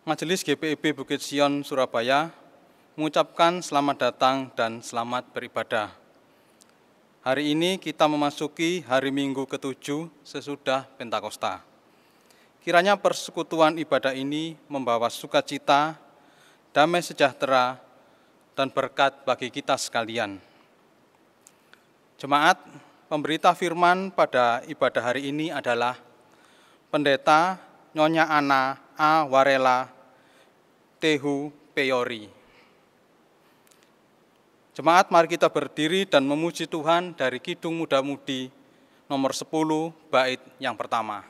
Majelis GPIB Bukit Sion, Surabaya mengucapkan selamat datang dan selamat beribadah. Hari ini kita memasuki hari Minggu ke-7 sesudah Pentakosta. Kiranya persekutuan ibadah ini membawa sukacita, damai sejahtera, dan berkat bagi kita sekalian. Jemaat, pemberita firman pada ibadah hari ini adalah Pendeta Nyonya Ana A. Warela Tehu Peyori. Jemaat, mari kita berdiri dan memuji Tuhan dari Kidung Muda-Mudi nomor 10, bait yang pertama.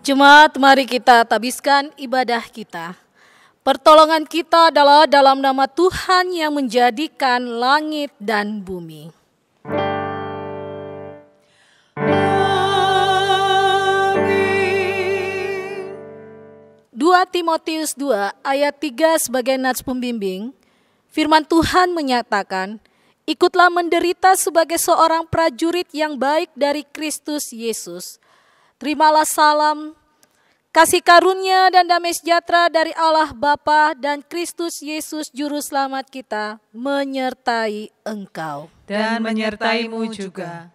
Jemaat, mari kita tabiskan ibadah kita. Pertolongan kita adalah dalam nama Tuhan yang menjadikan langit dan bumi. Amin. 2 Timotius 2 ayat 3 sebagai nats pembimbing, firman Tuhan menyatakan, ikutlah menderita sebagai seorang prajurit yang baik dari Kristus Yesus. Terimalah salam, kasih karunia dan damai sejahtera dari Allah Bapa dan Kristus Yesus Juru Selamat kita menyertai engkau. Dan menyertaimu juga.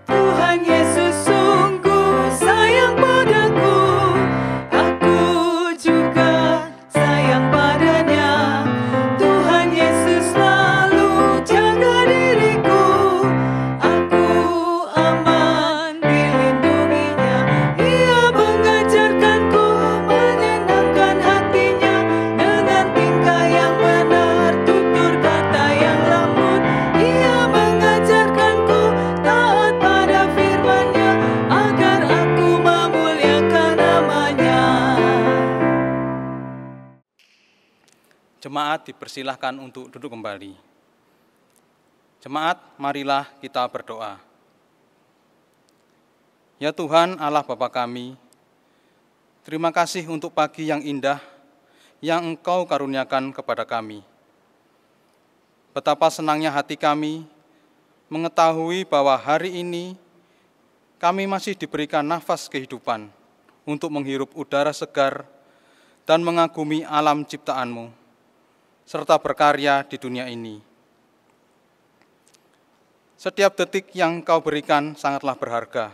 Tuhan Yesus sungguh sayang padaku, aku juga sayang padanya. Tuhan Yesus selalu jaga diriku, aku aman dilindunginya. Ia mengajarkanku menyenangkan hatinya dengan tingkah yang benar, tutur kata yang lembut. Ia mengajarkanku taat pada firman-Nya agar aku memuliakan nama-Nya. Jemaat dipersilahkan untuk duduk kembali. Jemaat, marilah kita berdoa. Ya Tuhan Allah Bapa kami, terima kasih untuk pagi yang indah yang Engkau karuniakan kepada kami. Betapa senangnya hati kami mengetahui bahwa hari ini kami masih diberikan nafas kehidupan untuk menghirup udara segar dan mengagumi alam ciptaan-Mu, serta berkarya di dunia ini. Setiap detik yang Kau berikan sangatlah berharga,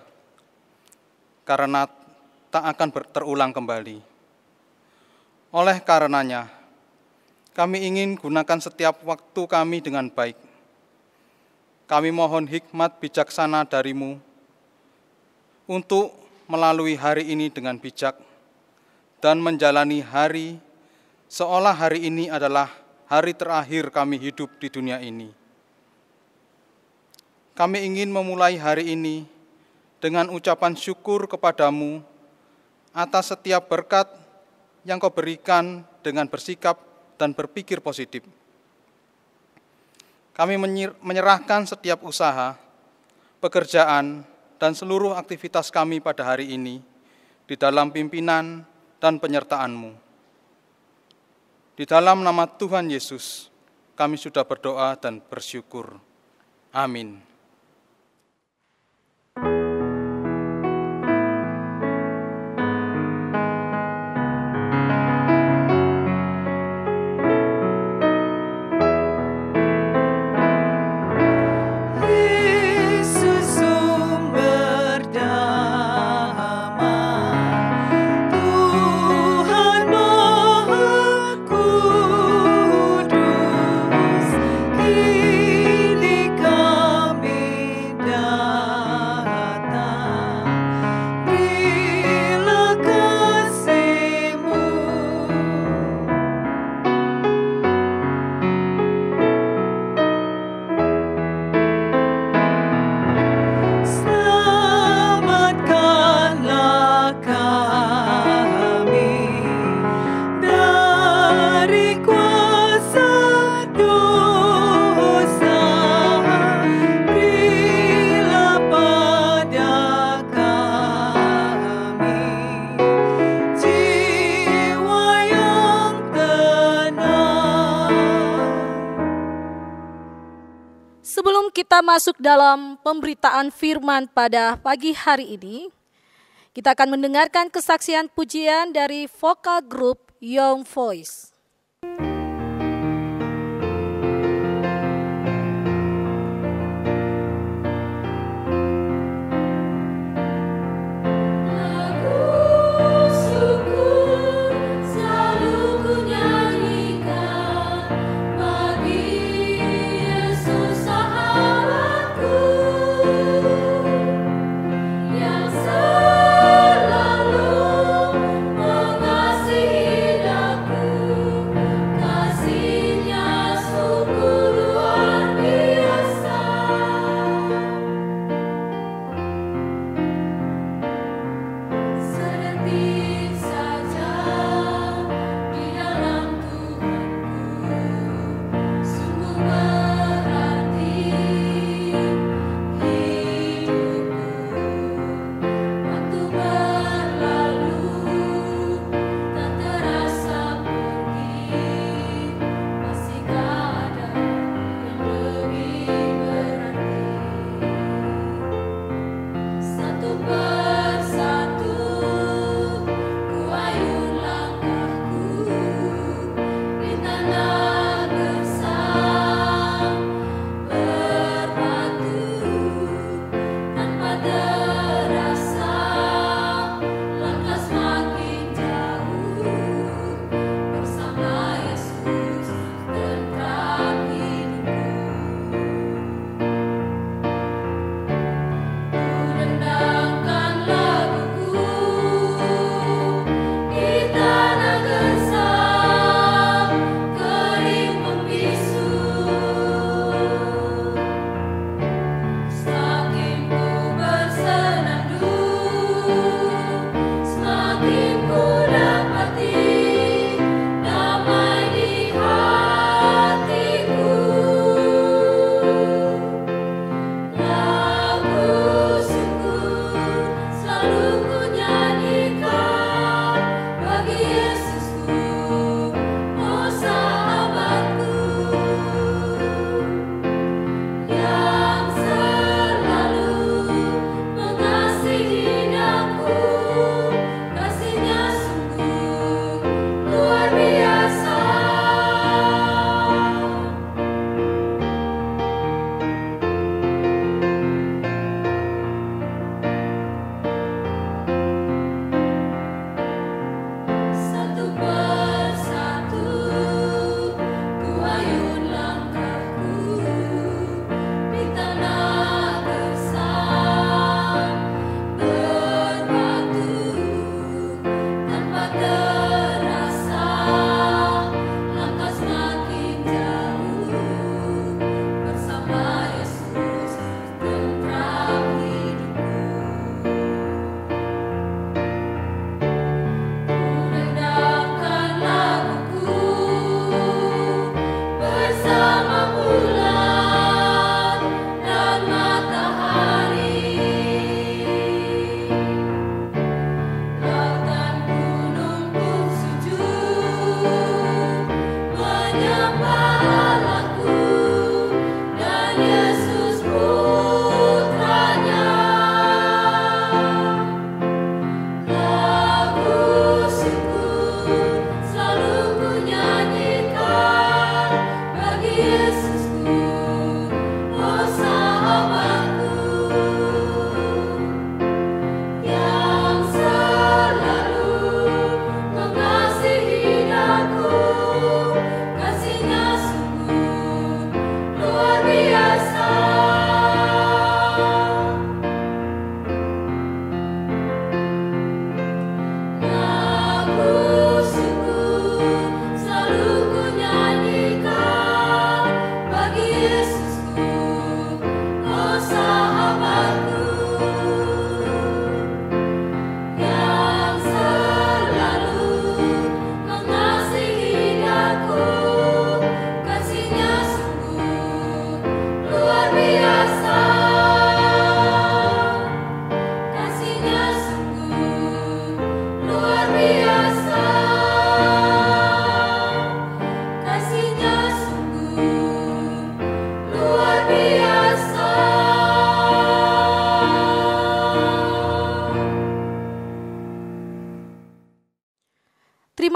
karena tak akan terulang kembali. Oleh karenanya, kami ingin gunakan setiap waktu kami dengan baik. Kami mohon hikmat bijaksana dari-Mu untuk melalui hari ini dengan bijak dan menjalani hari seolah hari ini adalah hari terakhir kami hidup di dunia ini. Kami ingin memulai hari ini dengan ucapan syukur kepadamu atas setiap berkat yang Kau berikan dengan bersikap dan berpikir positif. Kami menyerahkan setiap usaha, pekerjaan, dan seluruh aktivitas kami pada hari ini di dalam pimpinan dan penyertaan-Mu. Di dalam nama Tuhan Yesus, kami sudah berdoa dan bersyukur. Amin. Sebelum kita masuk dalam pemberitaan firman pada pagi hari ini, kita akan mendengarkan kesaksian pujian dari vokal grup Young Voice. Mengasihi aku.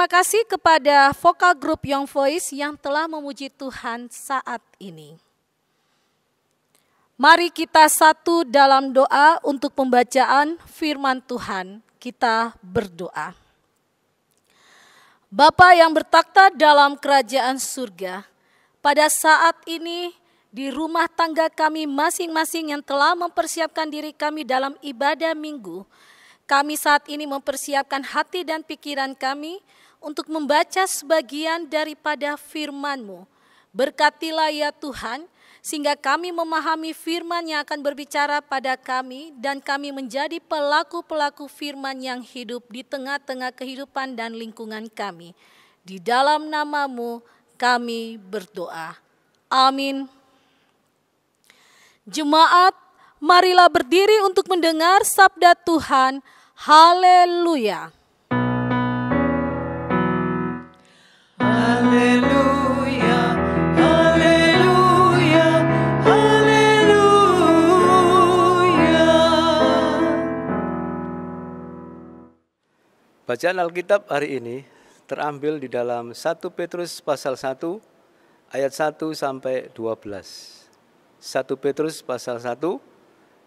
Terima kasih kepada vokal grup Young Voice yang telah memuji Tuhan saat ini. Mari kita satu dalam doa untuk pembacaan firman Tuhan. Kita berdoa. Bapa yang bertakhta dalam kerajaan surga, pada saat ini di rumah tangga kami masing-masing yang telah mempersiapkan diri kami dalam ibadah minggu, kami saat ini mempersiapkan hati dan pikiran kami untuk membaca sebagian daripada firman-Mu. Berkatilah ya Tuhan, sehingga kami memahami firman yang akan berbicara pada kami dan kami menjadi pelaku-pelaku firman yang hidup di tengah-tengah kehidupan dan lingkungan kami. Di dalam nama-Mu kami berdoa. Amin. Jemaat, marilah berdiri untuk mendengar sabda Tuhan. Haleluya. Haleluya, haleluya, haleluya. Bacaan Alkitab hari ini terambil di dalam 1 Petrus pasal 1 ayat 1 sampai 12. 1 Petrus pasal 1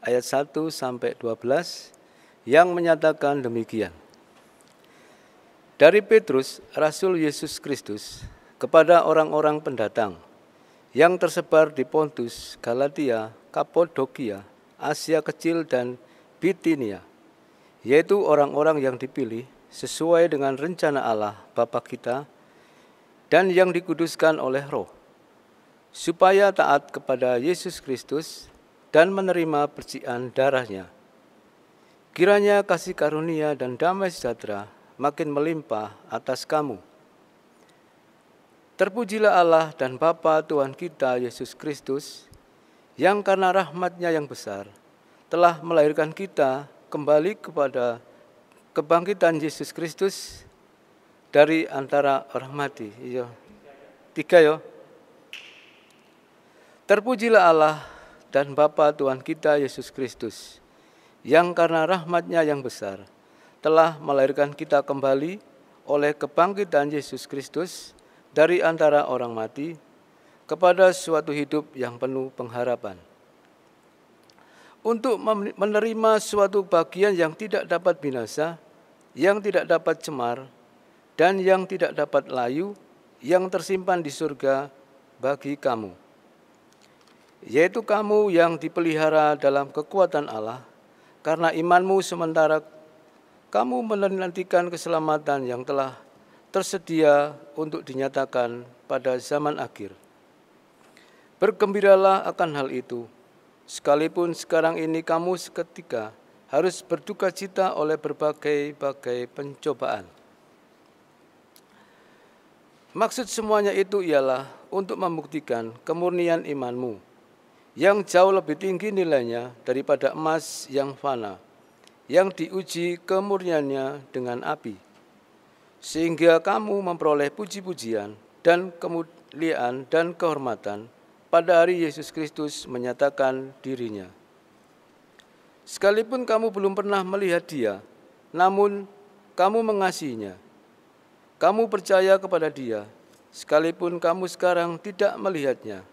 ayat 1 sampai 12 yang menyatakan demikian. Dari Petrus, Rasul Yesus Kristus, kepada orang-orang pendatang yang tersebar di Pontus, Galatia, Kapadokia, Asia Kecil dan Bitinia, yaitu orang-orang yang dipilih sesuai dengan rencana Allah Bapa kita dan yang dikuduskan oleh Roh, supaya taat kepada Yesus Kristus dan menerima percikan darah-Nya. Kiranya kasih karunia dan damai sejahtera makin melimpah atas kamu. Terpujilah Allah dan Bapa Tuhan kita Yesus Kristus, yang karena rahmat-Nya yang besar telah melahirkan kita kembali kepada kebangkitan Yesus Kristus dari antara orang mati. Iya. 3 yo. Terpujilah Allah dan Bapa Tuhan kita Yesus Kristus, yang karena rahmat-Nya yang besar telah melahirkan kita kembali oleh kebangkitan Yesus Kristus dari antara orang mati kepada suatu hidup yang penuh pengharapan, untuk menerima suatu bagian yang tidak dapat binasa, yang tidak dapat cemar, dan yang tidak dapat layu, yang tersimpan di surga bagi kamu, yaitu kamu yang dipelihara dalam kekuatan Allah, karena imanmu sementara kamu menantikan keselamatan yang telah tersedia untuk dinyatakan pada zaman akhir. Bergembiralah akan hal itu, sekalipun sekarang ini kamu seketika harus berduka cita oleh berbagai-bagai pencobaan. Maksud semuanya itu ialah untuk membuktikan kemurnian imanmu, yang jauh lebih tinggi nilainya daripada emas yang fana, yang diuji kemurniannya dengan api, sehingga kamu memperoleh puji-pujian dan kemuliaan dan kehormatan pada hari Yesus Kristus menyatakan diri-Nya. Sekalipun kamu belum pernah melihat Dia, namun kamu mengasihi-Nya. Kamu percaya kepada Dia, sekalipun kamu sekarang tidak melihat-Nya.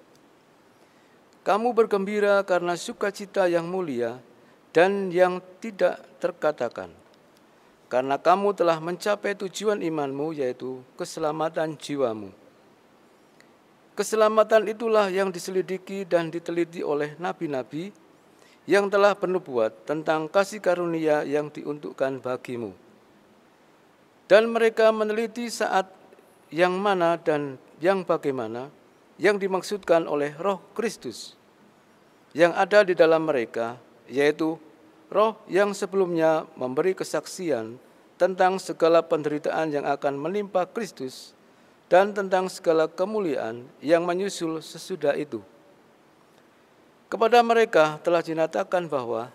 Kamu bergembira karena sukacita yang mulia dan yang tidak terkatakan, karena kamu telah mencapai tujuan imanmu, yaitu keselamatan jiwamu. Keselamatan itulah yang diselidiki dan diteliti oleh nabi-nabi yang telah bernubuat tentang kasih karunia yang diuntukkan bagimu. Dan mereka meneliti saat yang mana dan yang bagaimana yang dimaksudkan oleh Roh Kristus yang ada di dalam mereka, yaitu Roh yang sebelumnya memberi kesaksian tentang segala penderitaan yang akan menimpa Kristus dan tentang segala kemuliaan yang menyusul sesudah itu. Kepada mereka telah dinyatakan bahwa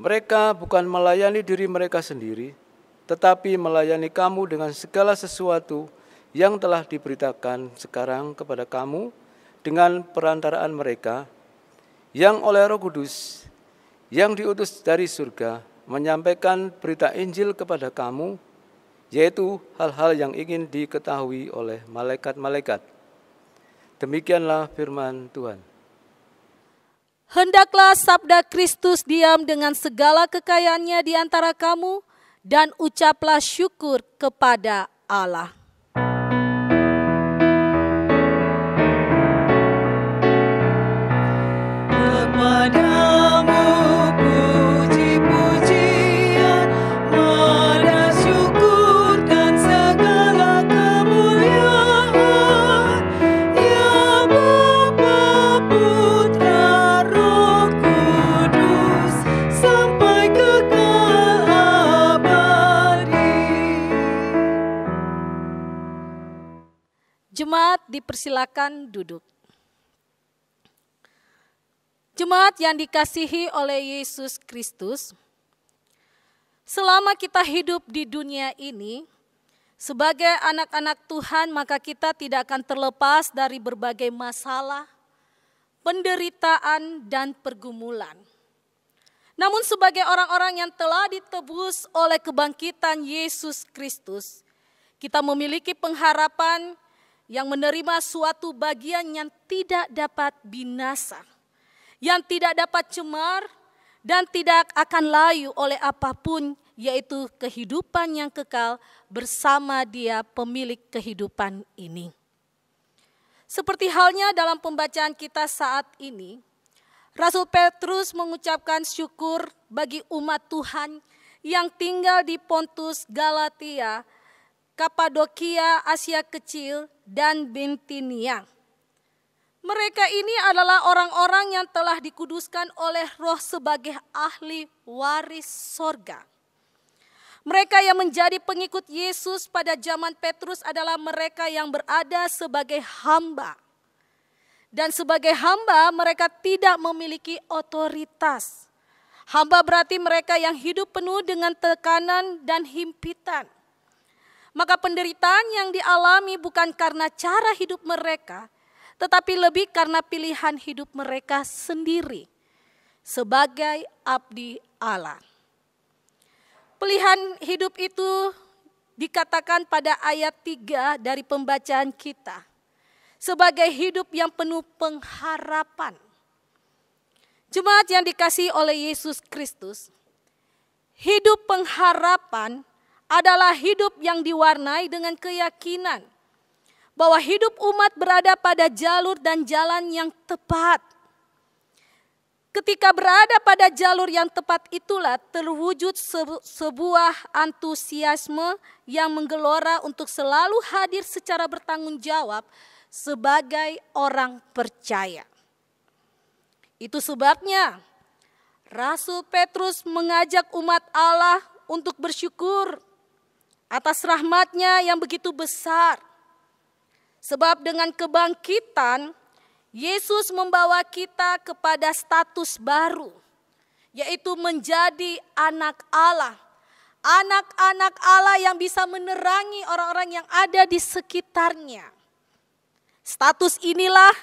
mereka bukan melayani diri mereka sendiri, tetapi melayani kamu dengan segala sesuatu yang telah diberitakan sekarang kepada kamu dengan perantaraan mereka, yang oleh Roh Kudus yang diutus dari surga menyampaikan berita Injil kepada kamu, yaitu hal-hal yang ingin diketahui oleh malaikat-malaikat. Demikianlah firman Tuhan. Hendaklah sabda Kristus diam dengan segala kekayaannya di antara kamu, dan ucaplah syukur kepada Allah. Kepadamu puji-pujian, mada syukur dan segala kemuliaan, ya Bapa, Putra, Roh Kudus, sampai kekal abadi. Jemaat dipersilakan duduk. Jemaat yang dikasihi oleh Yesus Kristus, selama kita hidup di dunia ini, sebagai anak-anak Tuhan, maka kita tidak akan terlepas dari berbagai masalah, penderitaan, dan pergumulan. Namun sebagai orang-orang yang telah ditebus oleh kebangkitan Yesus Kristus, kita memiliki pengharapan yang menerima suatu bagian yang tidak dapat binasa, yang tidak dapat cemar, dan tidak akan layu oleh apapun, yaitu kehidupan yang kekal bersama Dia, pemilik kehidupan ini. Seperti halnya dalam pembacaan kita saat ini, Rasul Petrus mengucapkan syukur bagi umat Tuhan yang tinggal di Pontus, Galatia, Kapadokia, Asia Kecil, dan Bitinia. Mereka ini adalah orang-orang yang telah dikuduskan oleh Roh sebagai ahli waris sorga. Mereka yang menjadi pengikut Yesus pada zaman Petrus adalah mereka yang berada sebagai hamba. Dan sebagai hamba mereka tidak memiliki otoritas. Hamba berarti mereka yang hidup penuh dengan tekanan dan himpitan. Maka penderitaan yang dialami bukan karena cara hidup mereka, tetapi lebih karena pilihan hidup mereka sendiri sebagai abdi Allah. Pilihan hidup itu dikatakan pada ayat 3 dari pembacaan kita sebagai hidup yang penuh pengharapan. Jemaat yang dikasihi oleh Yesus Kristus, hidup pengharapan adalah hidup yang diwarnai dengan keyakinan bahwa hidup umat berada pada jalur dan jalan yang tepat. Ketika berada pada jalur yang tepat itulah terwujud sebuah antusiasme yang menggelora untuk selalu hadir secara bertanggung jawab sebagai orang percaya. Itu sebabnya Rasul Petrus mengajak umat Allah untuk bersyukur atas rahmat-Nya yang begitu besar. Sebab dengan kebangkitan, Yesus membawa kita kepada status baru, yaitu menjadi anak Allah. Anak-anak Allah yang bisa menerangi orang-orang yang ada di sekitarnya. Status inilah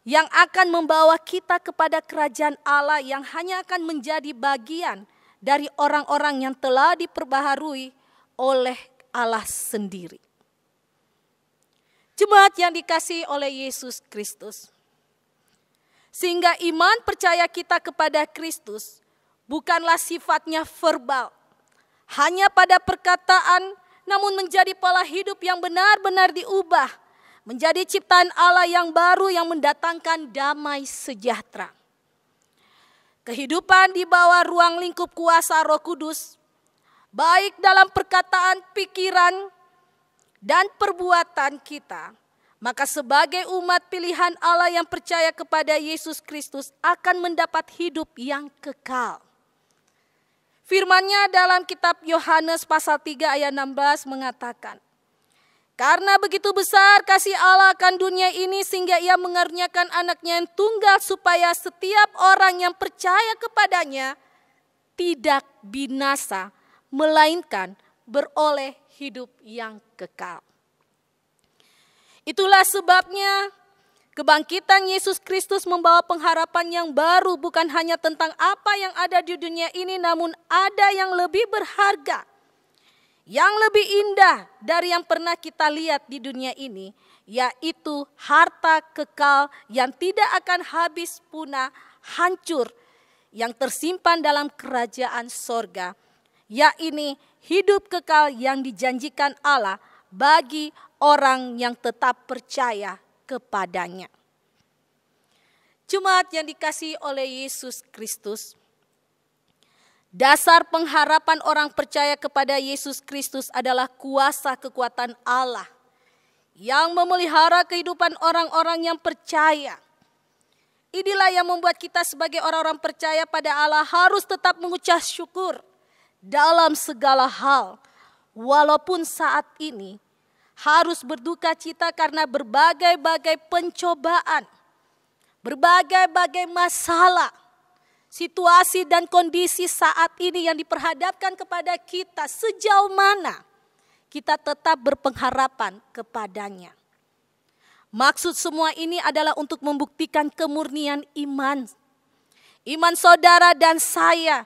yang akan membawa kita kepada kerajaan Allah yang hanya akan menjadi bagian dari orang-orang yang telah diperbaharui oleh Allah sendiri. Jemaat yang dikasihi oleh Yesus Kristus. Sehingga iman percaya kita kepada Kristus bukanlah sifatnya verbal, hanya pada perkataan, namun menjadi pola hidup yang benar-benar diubah, menjadi ciptaan Allah yang baru yang mendatangkan damai sejahtera. Kehidupan di bawah ruang lingkup kuasa Roh Kudus, baik dalam perkataan, pikiran, dan perbuatan kita, maka sebagai umat pilihan Allah yang percaya kepada Yesus Kristus akan mendapat hidup yang kekal. Firman-Nya dalam kitab Yohanes pasal 3 ayat 16 mengatakan, karena begitu besar kasih Allah akan dunia ini sehingga Ia mengaruniakan anaknya yang tunggal supaya setiap orang yang percaya kepadanya tidak binasa, melainkan beroleh hidup yang kekal. Itulah sebabnya kebangkitan Yesus Kristus membawa pengharapan yang baru, bukan hanya tentang apa yang ada di dunia ini, namun ada yang lebih berharga, yang lebih indah dari yang pernah kita lihat di dunia ini, yaitu harta kekal yang tidak akan habis punah, hancur, yang tersimpan dalam kerajaan sorga, yaitu hidup kekal yang dijanjikan Allah bagi orang yang tetap percaya kepadanya. Jemaat yang dikasihi oleh Yesus Kristus, dasar pengharapan orang percaya kepada Yesus Kristus adalah kuasa kekuatan Allah yang memelihara kehidupan orang-orang yang percaya. Inilah yang membuat kita sebagai orang-orang percaya pada Allah harus tetap mengucap syukur dalam segala hal, walaupun saat ini harus berduka cita karena berbagai-bagai pencobaan, berbagai-bagai masalah, situasi dan kondisi saat ini yang diperhadapkan kepada kita. Sejauh mana kita tetap berpengharapan kepadanya. Maksud semua ini adalah untuk membuktikan kemurnian iman. Iman saudara dan saya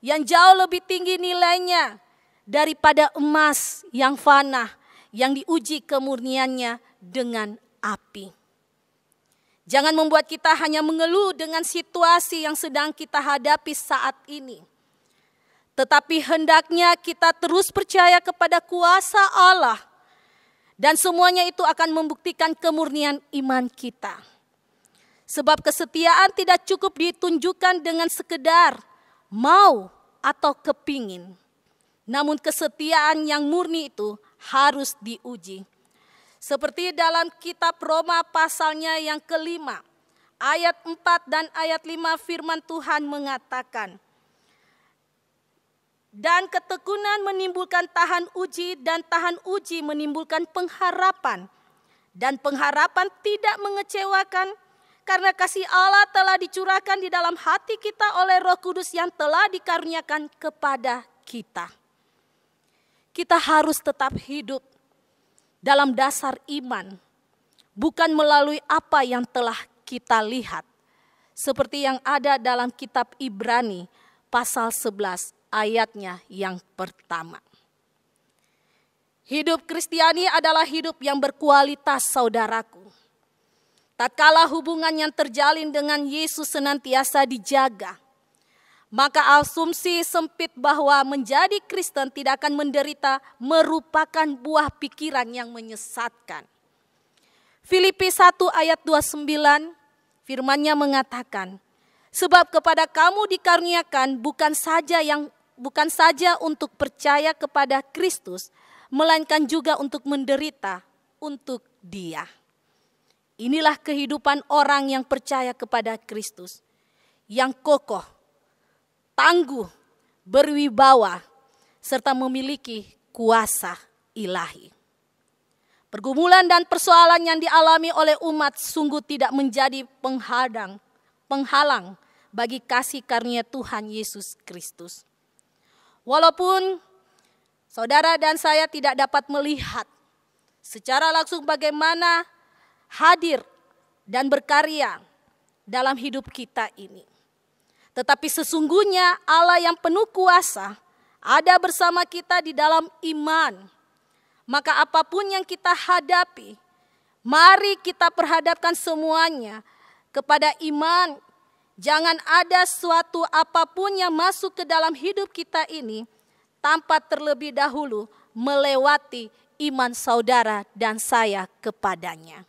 yang jauh lebih tinggi nilainya daripada emas yang fana, yang diuji kemurniannya dengan api. Jangan membuat kita hanya mengeluh dengan situasi yang sedang kita hadapi saat ini. Tetapi hendaknya kita terus percaya kepada kuasa Allah. Dan semuanya itu akan membuktikan kemurnian iman kita. Sebab kesetiaan tidak cukup ditunjukkan dengan sekedar mau atau kepingin. Namun kesetiaan yang murni itu harus diuji. Seperti dalam kitab Roma pasalnya yang kelima, ayat 4 dan ayat 5 firman Tuhan mengatakan, dan ketekunan menimbulkan tahan uji, dan tahan uji menimbulkan pengharapan. Dan pengharapan tidak mengecewakan, karena kasih Allah telah dicurahkan di dalam hati kita oleh Roh Kudus yang telah dikaruniakan kepada kita. Kita harus tetap hidup dalam dasar iman, bukan melalui apa yang telah kita lihat. Seperti yang ada dalam kitab Ibrani pasal 11 ayatnya yang pertama. Hidup Kristiani adalah hidup yang berkualitas, saudaraku. Tatkala hubungan yang terjalin dengan Yesus senantiasa dijaga, maka asumsi sempit bahwa menjadi Kristen tidak akan menderita merupakan buah pikiran yang menyesatkan. Filipi 1 ayat 29 firman-Nya mengatakan, sebab kepada kamu dikaruniakan bukan saja untuk percaya kepada Kristus, melainkan juga untuk menderita untuk Dia. Inilah kehidupan orang yang percaya kepada Kristus, yang kokoh, tangguh, berwibawa, serta memiliki kuasa ilahi. Pergumulan dan persoalan yang dialami oleh umat sungguh tidak menjadi penghalang bagi kasih karunia Tuhan Yesus Kristus. Walaupun saudara dan saya tidak dapat melihat secara langsung bagaimana hadir dan berkarya dalam hidup kita ini. Tetapi sesungguhnya Allah yang penuh kuasa ada bersama kita di dalam iman. Maka apapun yang kita hadapi, mari kita perhadapkan semuanya kepada iman. Jangan ada suatu apapun yang masuk ke dalam hidup kita ini tanpa terlebih dahulu melewati iman saudara dan saya kepadanya.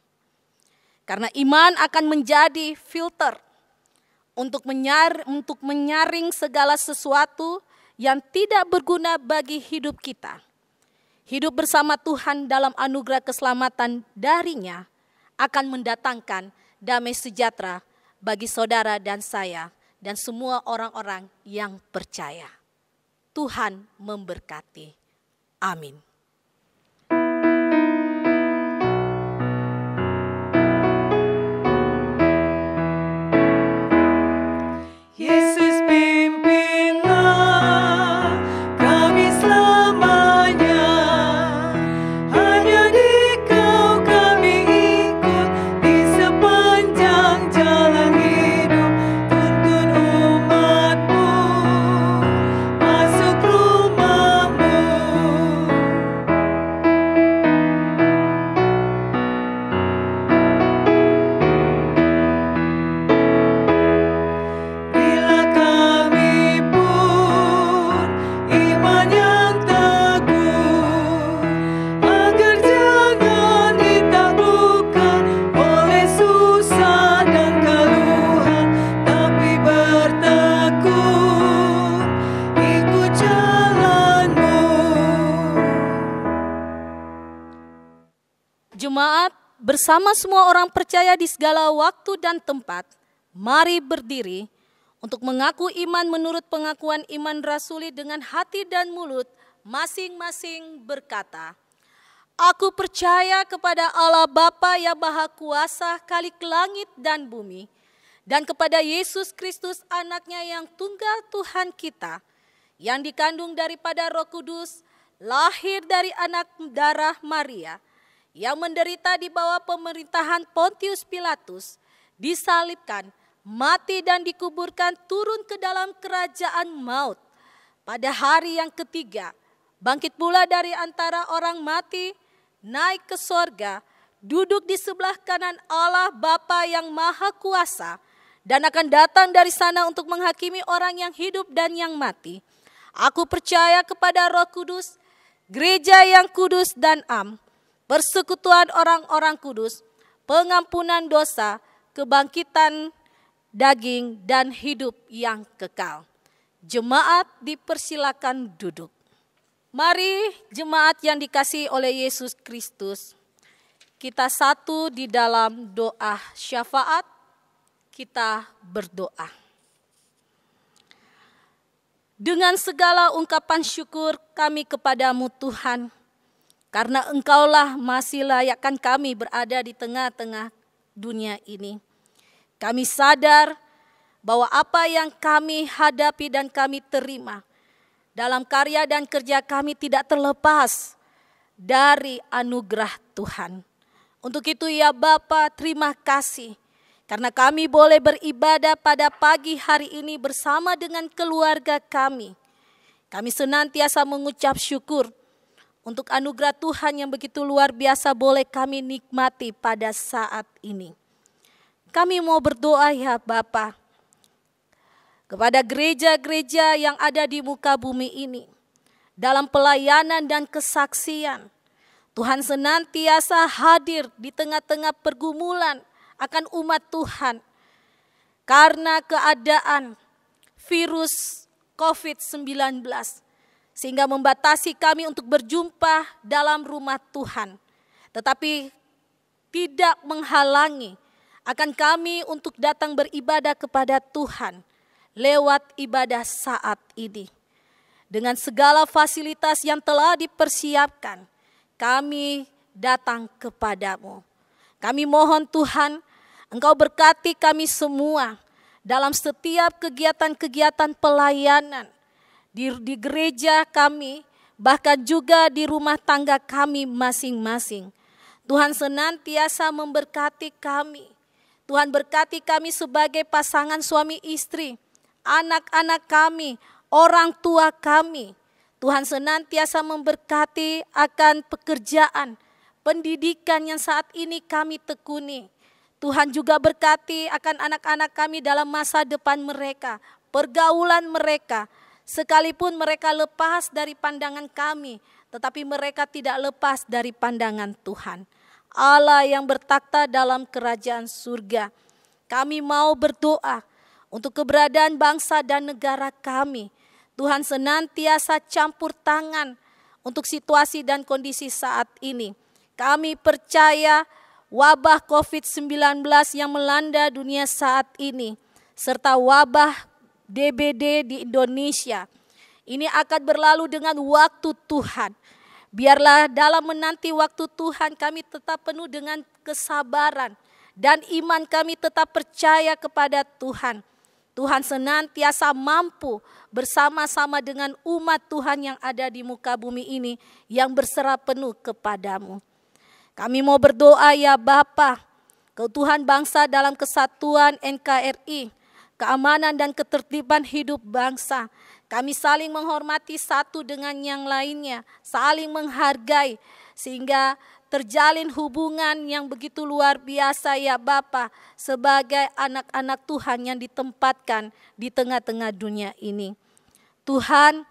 Karena iman akan menjadi filter untuk menyaring segala sesuatu yang tidak berguna bagi hidup kita. Hidup bersama Tuhan dalam anugerah keselamatan darinya akan mendatangkan damai sejahtera bagi saudara dan saya dan semua orang-orang yang percaya. Tuhan memberkati. Amin. Yesus pimpinlah kami selamanya, hanya Dikau kami ikut di sepanjang jalan hidup. Tuntun umat-Mu masuk rumah-Mu. bersama semua orang percaya di segala waktu dan tempat, mari berdiri untuk mengaku iman menurut pengakuan iman rasuli dengan hati dan mulut, masing-masing berkata, Aku percaya kepada Allah Bapa yang Maha Kuasa, Khalik langit dan bumi, dan kepada Yesus Kristus anaknya yang tunggal Tuhan kita, yang dikandung daripada Roh Kudus, lahir dari anak darah Maria, yang menderita di bawah pemerintahan Pontius Pilatus, disalibkan, mati dan dikuburkan, turun ke dalam kerajaan maut. Pada hari yang ketiga, bangkit pula dari antara orang mati, naik ke sorga, duduk di sebelah kanan Allah Bapa yang Maha Kuasa, dan akan datang dari sana untuk menghakimi orang yang hidup dan yang mati. Aku percaya kepada Roh Kudus, gereja yang kudus dan am, persekutuan orang-orang kudus, pengampunan dosa, kebangkitan daging, dan hidup yang kekal. Jemaat dipersilakan duduk. Mari jemaat yang dikasihi oleh Yesus Kristus, kita satu di dalam doa syafaat, kita berdoa. Dengan segala ungkapan syukur kami kepadamu Tuhan, karena Engkaulah masih layakkan kami berada di tengah-tengah dunia ini. Kami sadar bahwa apa yang kami hadapi dan kami terima dalam karya dan kerja kami tidak terlepas dari anugerah Tuhan. Untuk itu ya Bapa, terima kasih karena kami boleh beribadah pada pagi hari ini bersama dengan keluarga kami. Kami senantiasa mengucap syukur untuk anugerah Tuhan yang begitu luar biasa boleh kami nikmati pada saat ini. Kami mau berdoa ya Bapa, kepada gereja-gereja yang ada di muka bumi ini, dalam pelayanan dan kesaksian, Tuhan senantiasa hadir di tengah-tengah pergumulan akan umat Tuhan. Karena keadaan virus COVID-19, sehingga membatasi kami untuk berjumpa dalam rumah Tuhan. Tetapi tidak menghalangi akan kami untuk datang beribadah kepada Tuhan lewat ibadah saat ini. Dengan segala fasilitas yang telah dipersiapkan, kami datang kepadamu. Kami mohon Tuhan, Engkau berkati kami semua dalam setiap kegiatan-kegiatan pelayanan di gereja kami, bahkan juga di rumah tangga kami masing-masing. Tuhan senantiasa memberkati kami. Tuhan berkati kami sebagai pasangan suami istri, anak-anak kami, orang tua kami. Tuhan senantiasa memberkati akan pekerjaan, pendidikan yang saat ini kami tekuni. Tuhan juga berkati akan anak-anak kami dalam masa depan mereka, pergaulan mereka. Sekalipun mereka lepas dari pandangan kami, tetapi mereka tidak lepas dari pandangan Tuhan. Allah yang bertakhta dalam kerajaan surga. Kami mau berdoa untuk keberadaan bangsa dan negara kami. Tuhan senantiasa campur tangan untuk situasi dan kondisi saat ini. Kami percaya wabah COVID-19 yang melanda dunia saat ini, serta wabah DBD di Indonesia, ini akan berlalu dengan waktu Tuhan. Biarlah dalam menanti waktu Tuhan kami tetap penuh dengan kesabaran dan iman kami tetap percaya kepada Tuhan. Tuhan senantiasa mampu bersama-sama dengan umat Tuhan yang ada di muka bumi ini yang berserah penuh kepadamu. Kami mau berdoa ya Bapa, keutuhan bangsa dalam kesatuan NKRI, keamanan dan ketertiban hidup bangsa. Kami saling menghormati satu dengan yang lainnya, saling menghargai sehingga terjalin hubungan yang begitu luar biasa ya Bapa, sebagai anak-anak Tuhan yang ditempatkan di tengah-tengah dunia ini. Tuhan,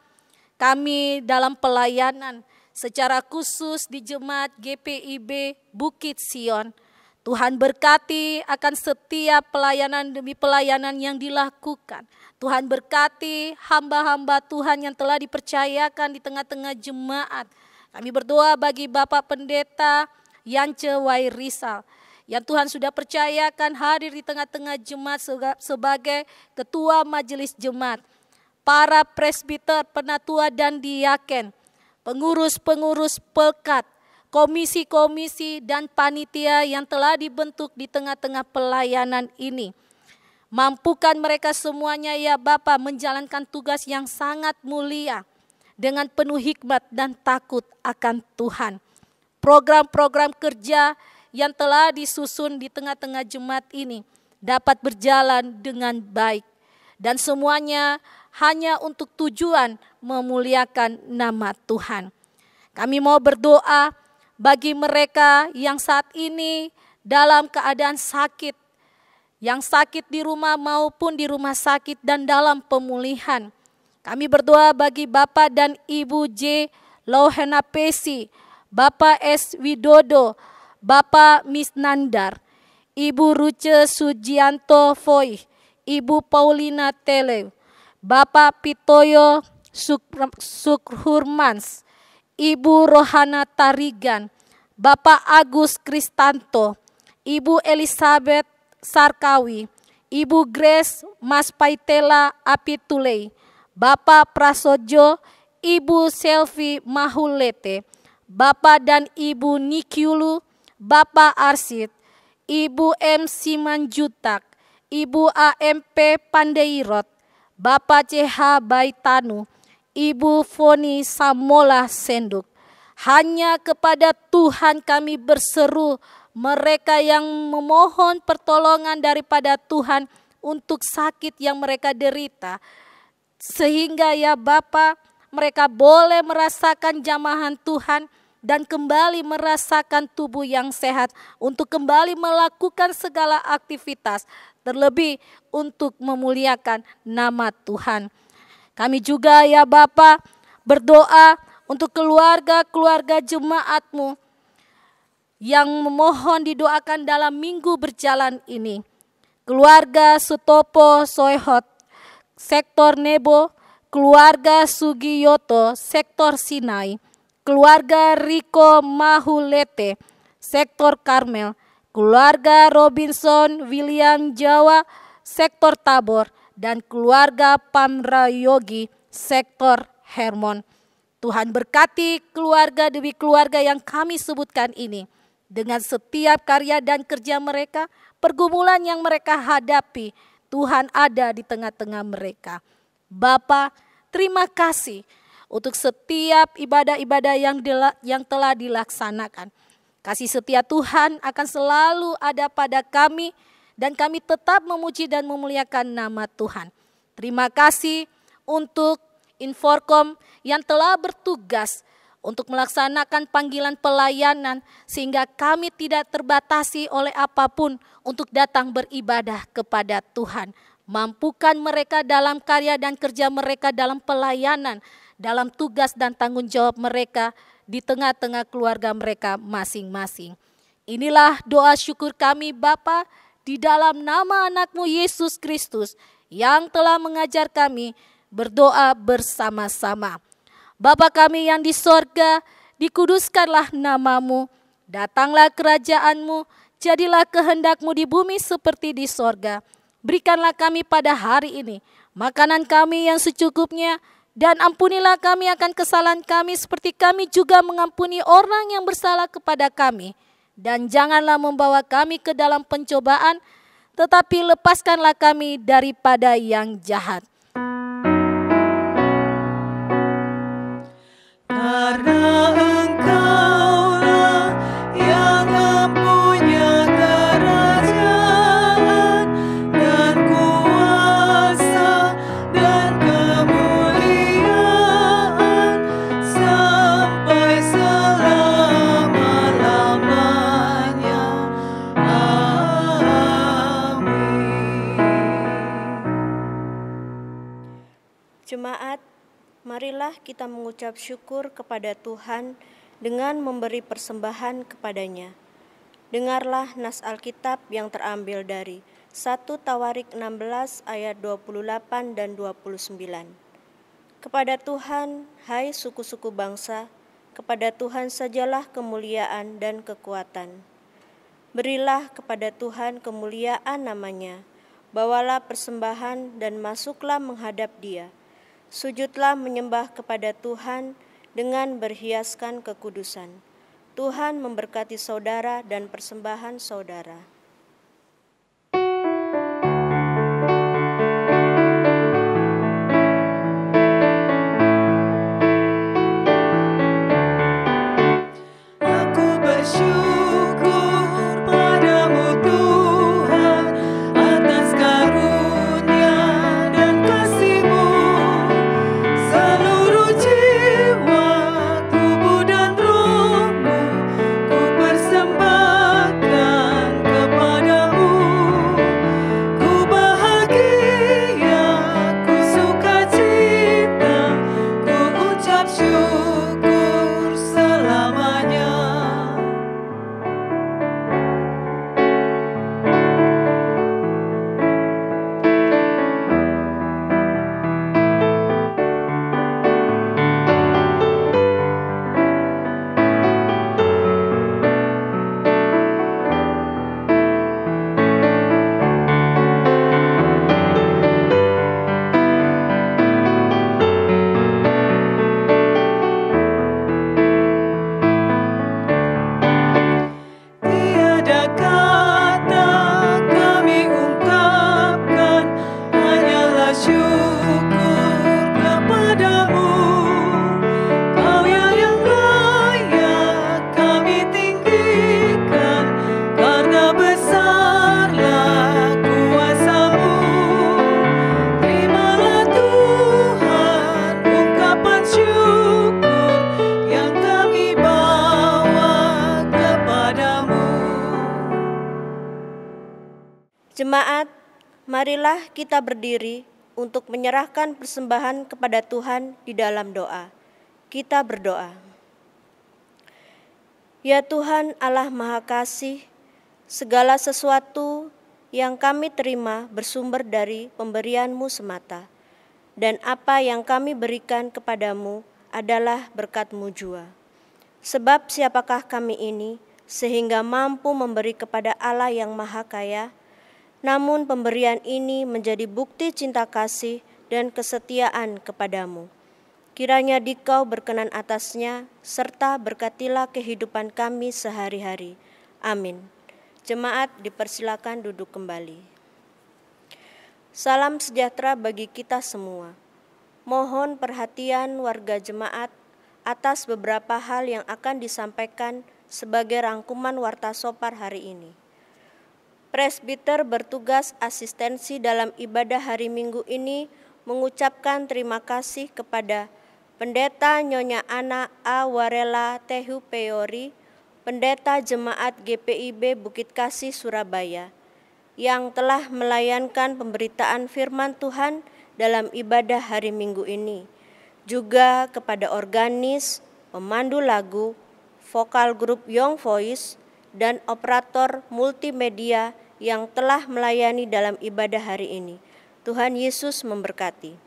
kami dalam pelayanan secara khusus di Jemaat GPIB Bukit Sion, Tuhan berkati akan setiap pelayanan demi pelayanan yang dilakukan. Tuhan berkati hamba-hamba Tuhan yang telah dipercayakan di tengah-tengah jemaat. Kami berdoa bagi Bapak Pendeta Yance Wairisal, yang Tuhan sudah percayakan hadir di tengah-tengah jemaat sebagai ketua majelis jemaat, para presbiter, penatua dan diaken, pengurus-pengurus pekat, komisi-komisi dan panitia yang telah dibentuk di tengah-tengah pelayanan ini. Mampukan mereka semuanya ya Bapa menjalankan tugas yang sangat mulia dengan penuh hikmat dan takut akan Tuhan. Program-program kerja yang telah disusun di tengah-tengah jemaat ini dapat berjalan dengan baik. Dan semuanya hanya untuk tujuan memuliakan nama Tuhan. Kami mau berdoa bagi mereka yang saat ini dalam keadaan sakit, yang sakit di rumah maupun di rumah sakit dan dalam pemulihan. Kami berdoa bagi Bapak dan Ibu J. Lohenapesi, Bapak S. Widodo, Bapak Misnandar, Ibu Ruce Sujianto Foy, Ibu Paulina Tele, Bapak Pitoyo Sukhurmans, Ibu Rohana Tarigan, Bapak Agus Kristanto, Ibu Elizabeth Sarkawi, Ibu Grace Mas Paitela Apitulei, Bapak Prasojo, Ibu Selvi Mahulete, Bapak dan Ibu Nikiulu, Bapak Arsid, Ibu M. Simanjutak, Ibu AMP Pandeirot, Bapak CH Baitanu, Ibu Foni Samola Senduk. Hanya kepada Tuhan kami berseru, mereka yang memohon pertolongan daripada Tuhan untuk sakit yang mereka derita. Sehingga ya Bapa, mereka boleh merasakan jamahan Tuhan dan kembali merasakan tubuh yang sehat untuk kembali melakukan segala aktivitas, terlebih untuk memuliakan nama Tuhan. Kami juga ya Bapa berdoa untuk keluarga-keluarga jemaat-Mu yang memohon didoakan dalam minggu berjalan ini. Keluarga Sutopo Soehot, sektor Nebo, keluarga Sugiyoto, sektor Sinai, keluarga Riko Mahulete, sektor Karmel, keluarga Robinson William Jawa, sektor Tabor, dan keluarga Pamrayogi, sektor Hermon. Tuhan berkati keluarga demi keluarga yang kami sebutkan ini. Dengan setiap karya dan kerja mereka, pergumulan yang mereka hadapi, Tuhan ada di tengah-tengah mereka. Bapa, terima kasih untuk setiap ibadah-ibadah yang telah dilaksanakan. Kasih setia Tuhan akan selalu ada pada kami dan kami tetap memuji dan memuliakan nama Tuhan. Terima kasih untuk Inforkom yang telah bertugas untuk melaksanakan panggilan pelayanan sehingga kami tidak terbatasi oleh apapun untuk datang beribadah kepada Tuhan. Mampukan mereka dalam karya dan kerja mereka dalam pelayanan, dalam tugas dan tanggung jawab mereka di tengah-tengah keluarga mereka masing-masing. Inilah doa syukur kami Bapa di dalam nama anak-Mu Yesus Kristus yang telah mengajar kami berdoa bersama-sama. Bapa kami yang di sorga, dikuduskanlah nama-Mu, datanglah kerajaan-Mu, jadilah kehendak-Mu di bumi seperti di sorga. Berikanlah kami pada hari ini makanan kami yang secukupnya, dan ampunilah kami akan kesalahan kami seperti kami juga mengampuni orang yang bersalah kepada kami. Dan janganlah membawa kami ke dalam pencobaan, tetapi lepaskanlah kami daripada yang jahat. Karena Engkaulah yang mempunyai kerajaan dan kuasa dan kemuliaan sampai selama-lamanya. Amin. Jemaat, marilah kita mengucap syukur kepada Tuhan dengan memberi persembahan kepadanya. Dengarlah nas Alkitab yang terambil dari 1 Tawarik 16 ayat 28 dan 29. Kepada Tuhan, hai suku-suku bangsa, kepada Tuhan sajalah kemuliaan dan kekuatan. Berilah kepada Tuhan kemuliaan namanya, bawalah persembahan dan masuklah menghadap Dia. Sujudlah menyembah kepada Tuhan dengan berhiaskan kekudusan. Tuhan memberkati saudara dan persembahan saudara. Aku bersyukur padamu Tuhan atas karunia dan kasih-Mu. Seluruh jiwa, tubuh dan rohku ku persembahkan kepadamu. Ku bahagia, ku sukacita, ku ucap syukur selamanya. Tiada kata kami ungkapkan, hanyalah syukur kepadamu. Kau yang layak kami tinggikan, karena besarlah kuasa-Mu. Terimalah Tuhan ungkapan syukur yang kami bawa kepadamu. Jemaat, marilah kita berdiri untuk menyerahkan persembahan kepada Tuhan di dalam doa. Kita berdoa. Ya Tuhan Allah Maha Kasih, segala sesuatu yang kami terima bersumber dari pemberian-Mu semata, dan apa yang kami berikan kepadamu adalah berkat-Mu jua. Sebab siapakah kami ini sehingga mampu memberi kepada Allah yang Maha Kaya? Namun pemberian ini menjadi bukti cinta kasih dan kesetiaan kepadamu. Kiranya Dikau berkenan atasnya, serta berkatilah kehidupan kami sehari-hari. Amin. Jemaat dipersilakan duduk kembali. Salam sejahtera bagi kita semua. Mohon perhatian warga jemaat atas beberapa hal yang akan disampaikan sebagai rangkuman Warta Sopar hari ini. Presbiter bertugas asistensi dalam ibadah hari Minggu ini mengucapkan terima kasih kepada Pendeta Nyonya Ana A. Warela Tehu Peori, Pendeta Jemaat GPIB Bukit Kasih Surabaya, yang telah melayankan pemberitaan firman Tuhan dalam ibadah hari Minggu ini. Juga kepada organis, pemandu lagu, vokal grup Young Voice, dan operator multimedia yang telah melayani dalam ibadah hari ini. Tuhan Yesus memberkati.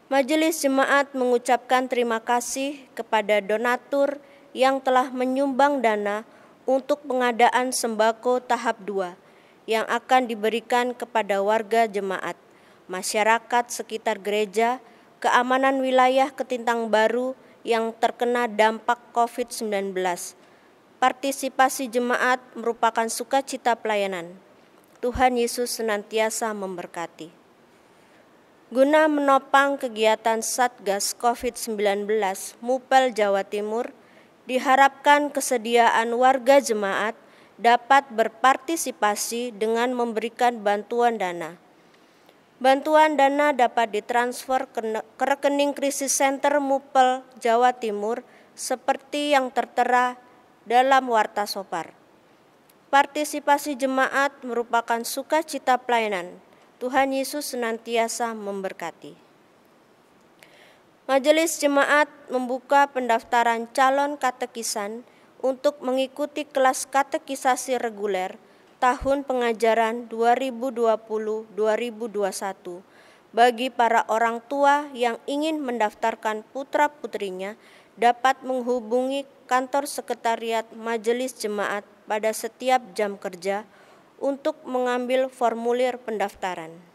Majelis Jemaat mengucapkan terima kasih kepada donatur yang telah menyumbang dana untuk pengadaan sembako tahap 2 yang akan diberikan kepada warga jemaat, masyarakat sekitar gereja, keamanan wilayah Ketintang Baru yang terkena dampak COVID-19. Partisipasi jemaat merupakan sukacita pelayanan. Tuhan Yesus senantiasa memberkati. Guna menopang kegiatan Satgas COVID-19 Mupel Jawa Timur, diharapkan kesediaan warga jemaat dapat berpartisipasi dengan memberikan bantuan dana. Bantuan dana dapat ditransfer ke rekening krisis center Mupel Jawa Timur seperti yang tertera dalam Warta Sopar. Partisipasi jemaat merupakan sukacita pelayanan. Tuhan Yesus senantiasa memberkati. Majelis Jemaat membuka pendaftaran calon katekisan untuk mengikuti kelas katekisasi reguler tahun pengajaran 2020-2021 bagi para orang tua yang ingin mendaftarkan putra-putrinya dapat menghubungi kantor sekretariat Majelis Jemaat pada setiap jam kerja untuk mengambil formulir pendaftaran.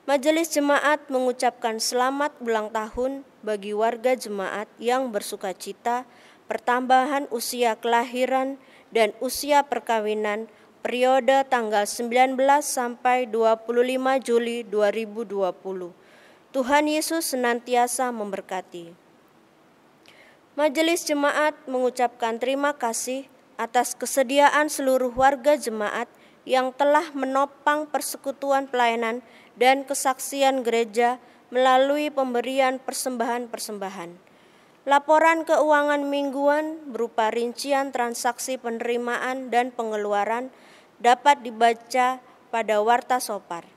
Majelis Jemaat mengucapkan selamat ulang tahun bagi warga jemaat yang bersukacita pertambahan usia kelahiran dan usia perkawinan periode tanggal 19 sampai 25 Juli 2020. Tuhan Yesus senantiasa memberkati. Majelis Jemaat mengucapkan terima kasih atas kesediaan seluruh warga jemaat yang telah menopang persekutuan pelayanan dan kesaksian gereja melalui pemberian persembahan-persembahan. Laporan keuangan mingguan berupa rincian transaksi penerimaan dan pengeluaran dapat dibaca pada Warta Sopar.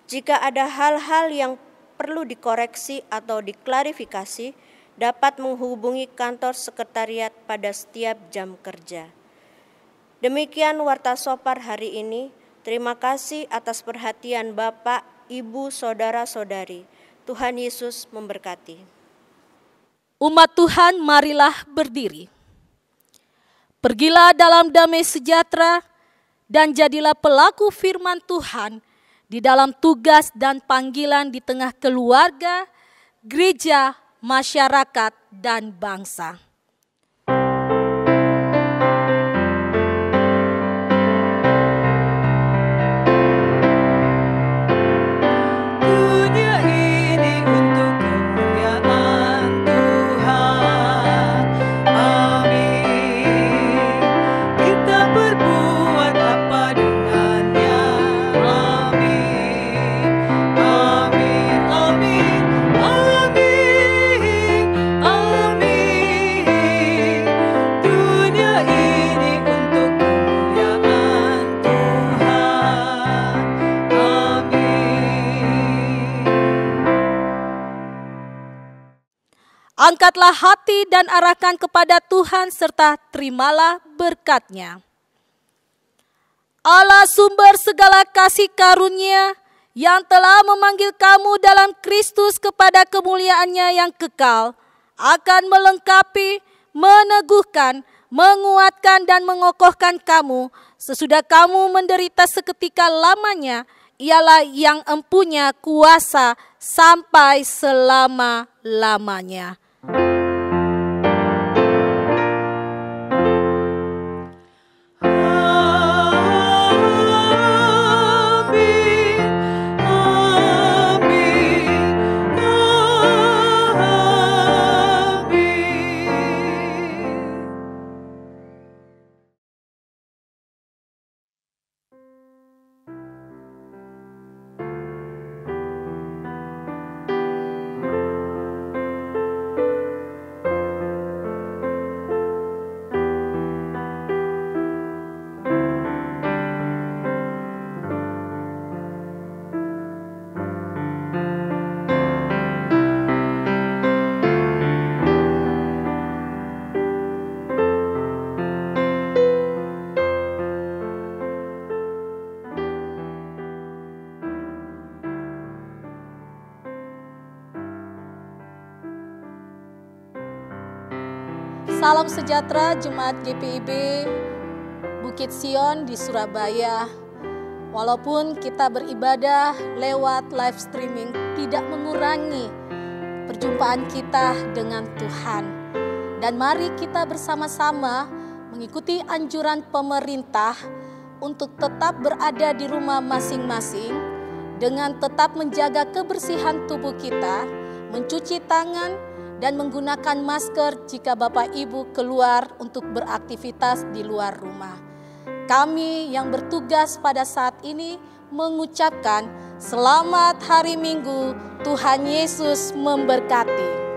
Jika ada hal-hal yang perlu dikoreksi atau diklarifikasi, dapat menghubungi kantor sekretariat pada setiap jam kerja. Demikian Warta Sopar hari ini. Terima kasih atas perhatian Bapak, Ibu, Saudara-saudari. Tuhan Yesus memberkati. Umat Tuhan, marilah berdiri. Pergilah dalam damai sejahtera dan jadilah pelaku firman Tuhan di dalam tugas dan panggilan di tengah keluarga, gereja, masyarakat, dan bangsa. Dunia ini untuk kemuliaan Tuhan. Amin. Kita berbuat apa dengannya. Amin. Amin. Amin. Amin. Amin. Dunia ini untuk kemuliaan Tuhan. Amin. Angkatlah hati dan arahkan kepada Tuhan serta terimalah berkat-Nya. Allah sumber segala kasih karunia yang telah memanggil kamu dalam Kristus kepada kemuliaan-Nya yang kekal, akan melengkapi, meneguhkan, menguatkan dan mengokohkan kamu sesudah kamu menderita seketika lamanya. Ialah yang empunya kuasa sampai selama-lamanya. Amin. Amin. Amin. Salam sejahtera Jemaat GPIB Bukit Sion di Surabaya. Walaupun kita beribadah lewat live streaming, tidak mengurangi perjumpaan kita dengan Tuhan. Dan mari kita bersama-sama mengikuti anjuran pemerintah untuk tetap berada di rumah masing-masing dengan tetap menjaga kebersihan tubuh kita, mencuci tangan, dan menggunakan masker jika Bapak Ibu keluar untuk beraktivitas di luar rumah. Kami yang bertugas pada saat ini mengucapkan selamat hari Minggu, Tuhan Yesus memberkati.